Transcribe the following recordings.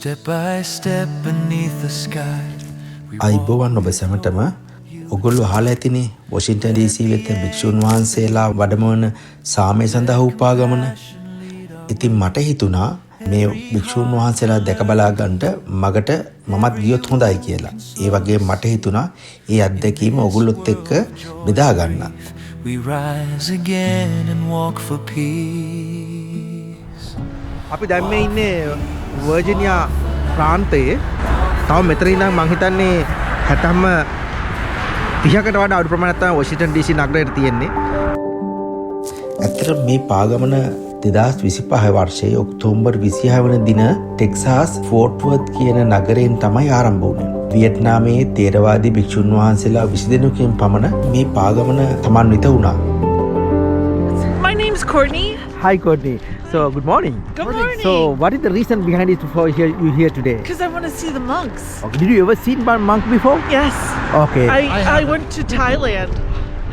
Step by step beneath the sky. අයිබෝවන් ඔබ සැමටම ඔගොල්ලෝ අහලා ඇතිනේ වොෂින්ටන් DC වෙත භික්ෂුන් වහන්සේලා වැඩමවන සාමය සඳහා උපාගමන. ඉතින් මට හිතුණා මේ භික්ෂුන් වහන්සේලා දැක බලා ගන්නට මගට මමත් ගියොත් හොඳයි කියලා. ඒ වගේම මට හිතුණා මේ අත්දැකීම ඔගොල්ලොත් එක්ක බෙදා ගන්න. We rise again and walk for peace. අපි දැන් මේ ඉන්නේ වර්ජිනියා ප්‍රාන්තයේ. තව මෙතන ඉඳන් මං හිතන්නේ 30කට වඩා අඩු ප්‍රමාණයක් තමයි වොෂින්ටන් DC නගරයට තියෙන්නේ. ඇත්තට මේ පාගමන 2025 වර්ෂයේ ඔක්තෝබර් 26 වන දින ටෙක්සාස් ෆෝර්ට් වර්ත් කියන නගරයෙන් තමයි ආරම්භ වුණේ. වියට්නාමයේ තේරවාදී භික්ෂුන් වහන්සේලා 20 දෙනෙකුගෙන් පමණ මේ පාගමන සමන්විත වුණා. My name's Courtney. Hi Courtney. So good morning. Good morning. So what is the reason behind it for you here today? Because I want to see the monks. Okay. Did you ever seen one monk before? Yes. Okay. I went to Thailand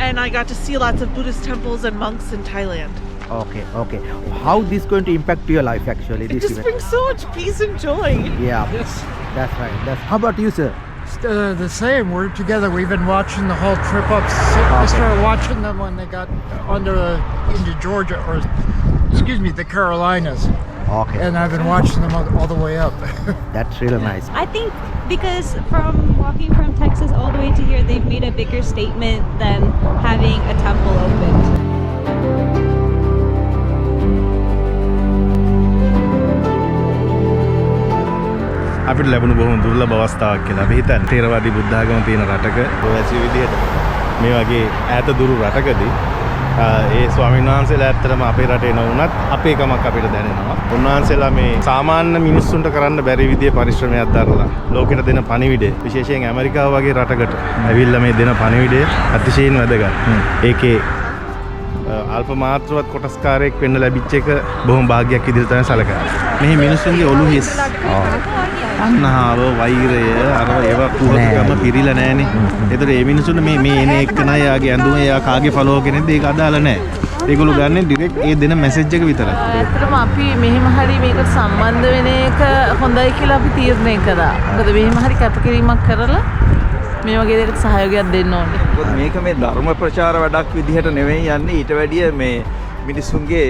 and I got to see lots of Buddhist temples and monks in Thailand. Okay. How this going to impact your life actually? It just brings so much peace and joy. Yeah. Yes. That's right. How about you, sir? It's the same. We're together. We've been watching the whole trip up. I started watching them when they got into Georgia, or excuse me, the Carolinas. Okay. And I've been watching them all the way up. That's really nice. I think because from walking from Texas all the way to here, they've made a bigger statement than having a temple opened. අපිට ලැබුණු බොහොම දුර්ලභ අවස්ථාවක් කියලා අපි හිතන්නේ. තේරවාදී බුද්ධ ආගම තියෙන රටක ඔයසි විදිහට මේ වගේ ඈත දුරු රටකදී ඒ ස්වාමීන් වහන්සේලා ඇත්තටම අපේ රටේ නොවුනත් අපේ කමක් අපිට දැනෙනවා. උන්වහන්සේලා මේ සාමාන්‍ය මිනිස්සුන්ට කරන්න බැරි විදිහේ පරිශ්‍රමයක් දරලා ලෝකෙට දෙන පණිවිඩය විශේෂයෙන් ඇමරිකාව වගේ රටකට ඇවිල්ලා මේ දෙන පණිවිඩය අතිශයින් වැදගත්. ඒකේ අල්ප මාත්‍රවත් කොටස්කාරයෙක් වෙන්න ලැබිච්ච එක බොහොම වාග්යක් විදිහට තමයි සැලකන්නේ. මේ මිනිස්සුන්ගේ ඔළුව හිස්. අන්නාව වෛරය අර ඒවා කුහකකම පිරීලා නැහනේ. ඒතර මේ මිනිස්සුන්ට මේ එන එක්කනයි යාගේ ඇඳුම එයා කාගේ ෆලෝ කෙනෙක්ද ඒක අදාළ නැහැ. ඒගොල්ලෝ ගන්න ඩිරෙක්ට් ඒ දෙන මැසේජ් එක විතරයි. ඇත්තටම අපි මෙහෙම හරි මේකට සම්බන්ධ වෙන එක හොඳයි කියලා අපි තීරණය කරා. මොකද මෙහෙම හරි කැපකිරීමක් කරලා මේ වගේ දෙයකට සහයෝගයක් දෙන්න ඕනේ. මේක මේ ධර්ම ප්‍රචාර වැඩක් විදිහට නෙවෙයි යන්නේ, ඊට වැඩිය මේ මිනිසුන්ගේ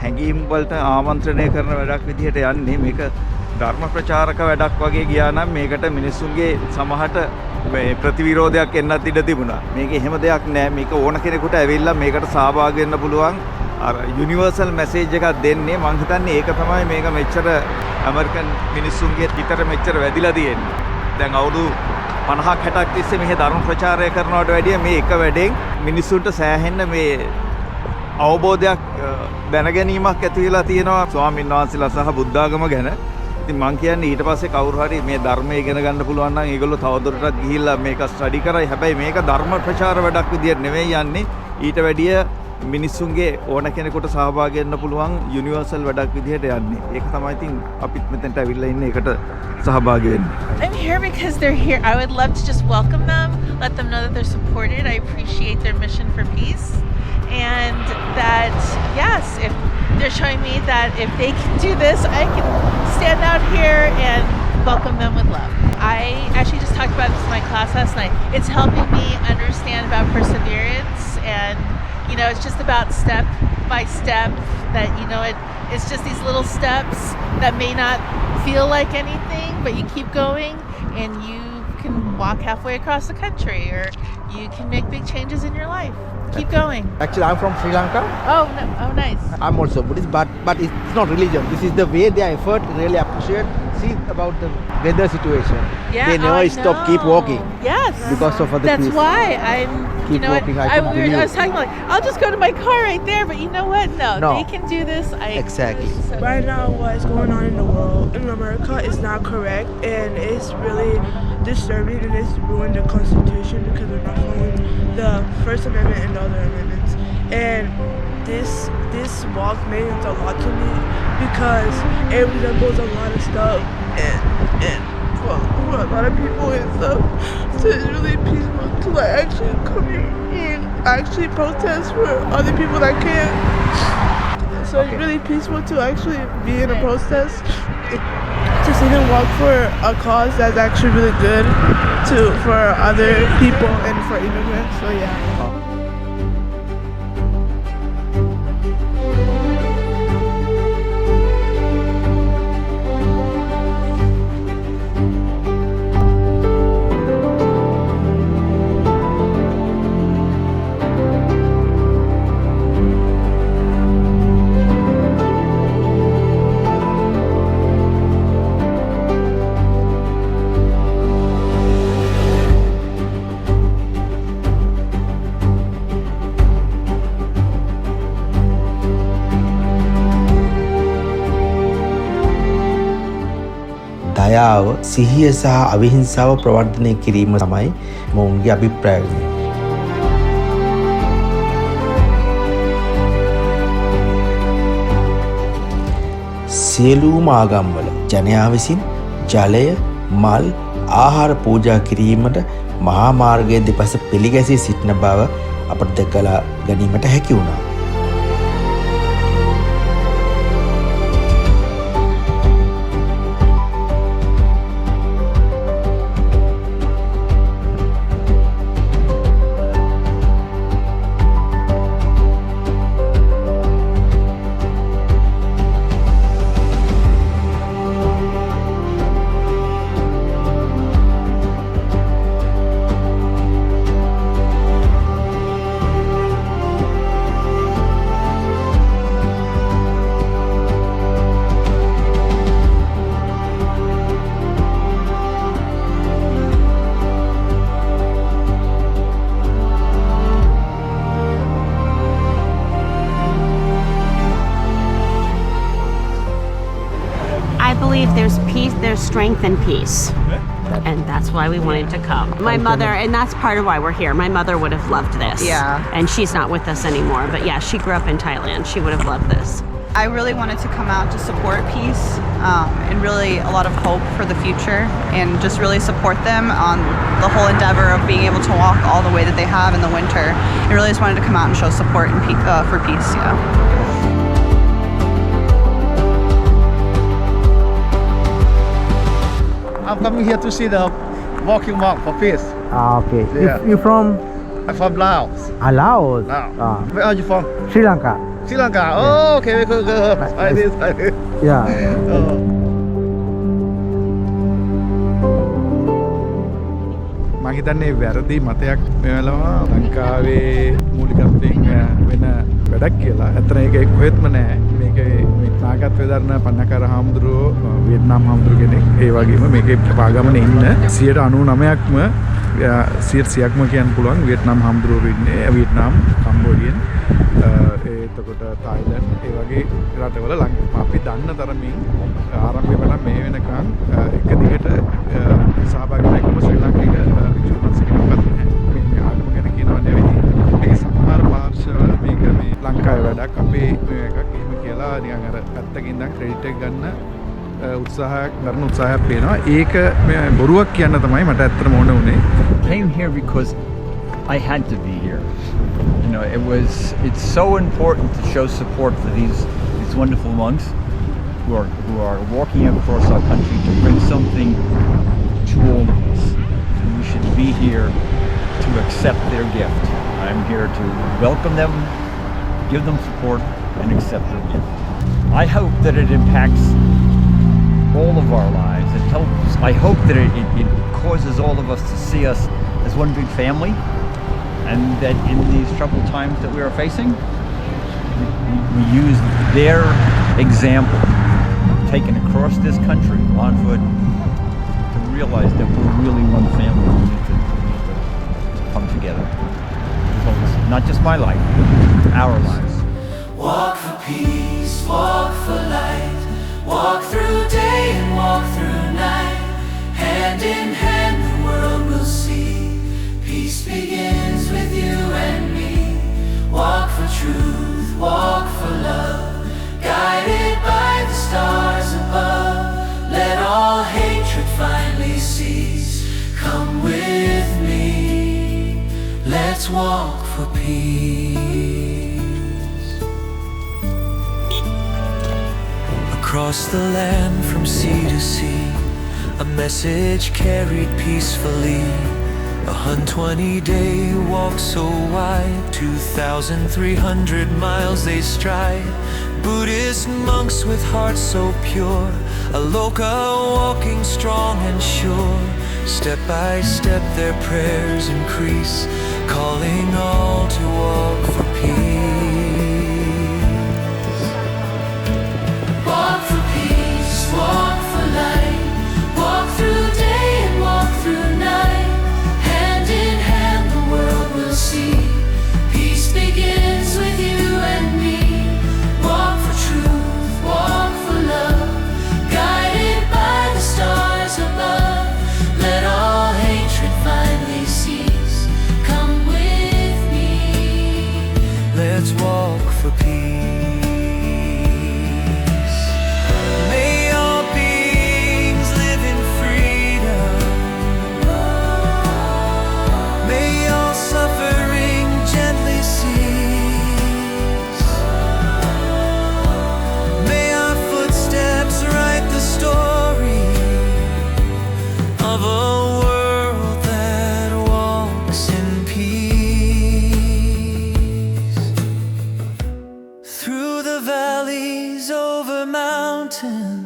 හැඟීම් වලට ආමන්ත්‍රණය කරන වැඩක් විදිහට යන්නේ. මේක ධර්ම ප්‍රචාරක වැඩක් වගේ ගියා නම් මේකට මිනිසුන්ගේ සමහරට මේ ප්‍රතිවිරෝධයක් එන්නත් ඉඩ තිබුණා. මේක එහෙම දෙයක් නෑ. මේක ඕන කෙනෙකුට ඇවිල්ලා මේකට සහභාගී වෙන්න පුළුවන් අර යුනිවර්සල් මැසේජ් එකක් දෙන්නේ. මම හිතන්නේ ඒක තමයි මේක මෙච්චර ඇමරිකන් මිනිසුන්ගේ හිතට මෙච්චර වැදිලා තියෙන්නේ. දැන් අවුරුදු 50ක් 60ක් තිස්සේ මේ ධර්ම ප්‍රචාරය කරනවට වැඩිය මේ එක වැඩෙන් මිනිස්සුන්ට සෑහෙන්න මේ අවබෝධයක් දැනගැනීමක් ඇති වෙලා තියෙනවා ස්වාමීන් වහන්සේලා සහ බුද්ධ ආගම ගැන. ඉතින් මම කියන්නේ ඊට පස්සේ කවුරු හරි මේ ධර්මය ඉගෙන ගන්න පුළුවන් නම් ඒගොල්ලෝ තවදුරටත් ගිහිල්ලා මේක ස්ටඩි කරයි. හැබැයි මේක ධර්ම ප්‍රචාර වැඩක් විදියට නෙවෙයි යන්නේ. ඊට වැඩිය මිනිස්සුන්ගේ ඕන කෙනෙකුට සහභාගී වෙන්න පුළුවන් යුනිවර්සල් වැඩක් විදියට යන්නේ. ඒක තමයි ඉතින් අපිත් මෙතෙන්ට ඇවිල්ලා ඉන්නේ ඒකට සහභාගී වෙන්න. I'm here because they're here. I would love to just welcome them, let them know that they're supported. I appreciate their mission for peace. And that, yes, if they're showing me that if they can do this, I can stand out here and welcome them with love. I actually just talked about this in my class last night. It's helping me understand about perseverance, and you know, it's just about step by step that, you know, it's just these little steps that may not feel like anything, but you keep going and you can walk halfway across the country, or you can make big changes in your life. Keep going. Actually, I'm from Sri Lanka. Oh, no. Oh, nice. I'm also Buddhist, but it's not religion. This is the way they effort. Really appreciate. See about the weather situation. Yeah, they never stop. Keep walking. Yes. Because of other That's peace. why I'm. Keep you know walking. what? I was talking about, like, I'll just go to my car right there, but you know what? No. They can do this. Exactly. Right now, what's going on in the world in America is not correct, and it's really disturbing, and it's ruined the Constitution because we're not following the First Amendment and the other amendments. And this walk means a lot to me because it resembles a lot of stuff, and for a lot of people and stuff. So it's really peaceful to like actually come here and actually protest for other people that can't. So it's really peaceful to actually be in a protest. To to see him walk for a cause that's actually really good for other people and for immigrants. So yeah. දයාව සිහිය සහ අවිහිංසාව ප්‍රවර්ධනය කිරීම තමයි මොවුන්ගේ අභිප්‍රාය. සියලුම ආගම්වල ජනයා විසින් ජලය, මල්, ආහාර පූජා කිරීමට මහා මාර්ගයේ දෙපස පිළිගැසී සිටින බව අපට දැකලා ගැනීමට හැකි වුණා. There's peace, there's strength and peace. And that's why we wanted to come. My mother, and that's part of why we're here. My mother would have loved this. Yeah. And she's not with us anymore. But yeah, she grew up in Thailand. She would have loved this. I really wanted to come out to support peace and really a lot of hope for the future and just really support them on the whole endeavor of being able to walk all the way that they have in the winter. I really just wanted to come out and show support and for peace. Yeah. I'm coming here to see the walking walk for peace. Okay. Yeah. You from? I'm from Laos. Laos. Where are you from? Sri Lanka. Sri Lanka. Oh, okay, good. I did. Yeah. මම හිතන්නේ වැරදි මතයක් මෙවලවා ලංකාවේ මූලිකත්වයෙන් වෙන වැඩක් කියලා. ඇත්තට ඒක කොහෙත්ම නැහැ. මේකේ මේ නාගත්වයේ දරන පන්නකාර හාමුදුරුවෝ වියට්නාම් හාමුදුරුවෝ කෙනෙක්. ඒ වගේම මේකේ පාගමනේ ඉන්න 99%ක්ම 100%ක්ම කියන්න පුළුවන් වියට්නාම් හාමුදුරුවෝ ඉන්නේ. වියට්නාම්, කම්බෝඩියන්, එතකොට තායිලන්ඩ් ඒ වගේ රටවල අපි දන්න තරමින් ආරම්භය පටන් මේ වෙනකන් එක දිගට සහභාගී වෙනකම ශ්‍රී ලාංකික විචුමන්සිකමත් මේ ආගම ගැන කියනවා නෙවෙයි. මේ සමහර පාර්ශව මේක මේ ලංකාවේ වැඩක් අපේ එකක් එහෙම කියලා නිකන් අර පැත්තකින් ඉඳන් ක්‍රෙඩිට් එක ගන්න උත්සාහයක් කරන උත්සාහයක් පේනවා. ඒක බොරුවක් කියන්න තමයි මට ඇත්තටම ඕන උනේ. Came here because I had to be here. You know, it's so important to show support for these wonderful monks who are walking across our country to bring something to all of us. And we should be here to accept their gift. I'm here to welcome them, give them support, and accept their gift. I hope that it impacts all of our lives. I hope that it causes all of us to see us as one big family, and that in these troubled times that we are facing, we use their example taken across this country on foot to realize that we're really one family. We need to come together. So it's not just my life, our lives. Walk for peace, walk for light, walk through day and walk through night. Hand in hand the world will see. Peace begins with you and me. Walk for truth, walk for love, guided by the stars above. Let all hatred finally cease. Come with me, let's walk for peace. Across the land from sea to sea, a message carried peacefully. 120-day walk so wide, 2,300 miles they stride. Buddhist monks with hearts so pure, a loca walking strong and sure. Step by step their prayers increase, calling all to walk for peace. Walk for peace, walk for light, walk through day and walk through night. Hand in hand the world will see, peace begins with you and me. Walk for truth, walk for love, guided by the stars above. Let all hatred finally cease, come with me. Let's walk for peace. May all beings live in freedom. May all suffering gently cease. May our footsteps write the story of a world that walks in peace. Through the valleys, over mountains,